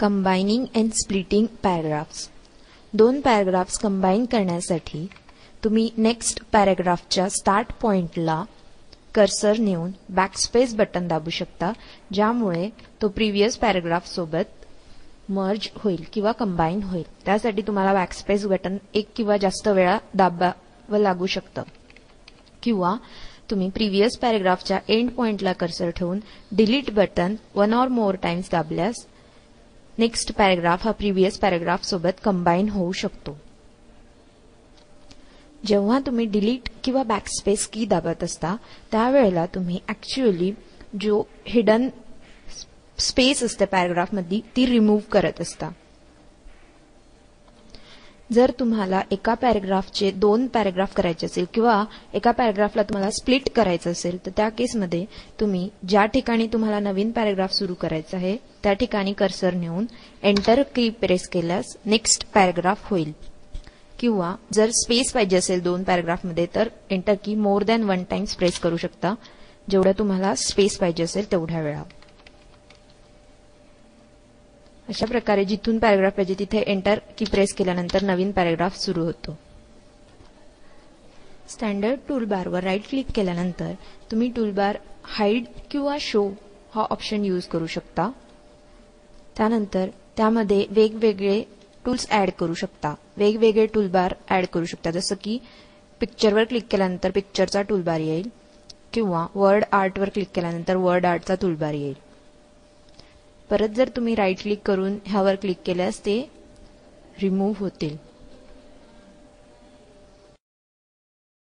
कंबायनिंग and splitting paragraphs. दोन paragraphs combine करण्यासाठी तुम्ही नेक्स्ट पॅराग्राफच्या स्टार्ट पॉइंटला कर्सर नेऊन बॅकस्पेस बटन दाबू शकता, ज्यामुळे तो प्रिव्हियस पॅराग्राफ सोबत मर्ज होईल किंवा कंबाईन होईल. त्यासाठी तुम्हाला बॅकस्पेस बटन एक किंवा जास्त वेळा दाबावं लागू शकतं, किंवा तुम्ही प्रिव्हियस पॅराग्राफच्या एंड पॉइंटला कर्सर ठेवून delete button 1 or more times दाबल्यास नेक्स्ट पॅराग्राफ हा प्रिव्हियस पॅराग्राफ सोबत कंबाईन होऊ शकतो. जेव्हा तुम्ही डिलीट किंवा बॅकस्पेस की दाबत असता त्यावेळेला तुम्ही ऍक्च्युअली जो हिडन स्पेस असते पॅराग्राफमध्ये ती रिमूव्ह करत असता. जर तुम्हाला एका पॅराग्राफचे 2 पॅराग्राफ करायचे असेल किंवा एका पॅराग्राफला तुम्हाला स्प्लिट करायचं असेल, तर त्या केसमध्ये तुम्ही ज्या ठिकाणी तुम्हाला नवीन पॅराग्राफ सुरू करायचा आहे त्या ठिकाणी कर्सर नेऊन एंटर की प्रेस केल्यास नेक्स्ट पॅराग्राफ होईल. किंवा जर स्पेस पाहिजे असेल 2 पॅराग्राफमध्ये तर एंटर की मोर दॅन 1 टाइम्स प्रेस करू शकता, जेवढं तुम्हाला स्पेस पाहिजे असेल तेवढ्या वेळा. अशा प्रकारे जिथून पॅराग्राफ पाहिजे तिथे एंटर की प्रेस केल्यानंतर नवीन पॅराग्राफ सुरू होतो. स्टँडर्ड टूलबारवर राईट क्लिक केल्यानंतर तुम्ही टूलबार हाईड किंवा शो हा ऑप्शन यूज करू शकता. त्यानंतर त्यामध्ये वेगवेगळे टूल्स ऍड करू शकता, वेगवेगळे टूलबार ऍड करू शकता. जसं की पिक्चरवर क्लिक केल्यानंतर पिक्चरचा टूलबार येईल, किंवा वर्ड आर्टवर क्लिक केल्यानंतर वर्ड आर्टचा टूलबार येईल. परत जर तुम्ही राईट क्लिक करून ह्यावर क्लिक केल्यास ते रिमूव्ह होतील.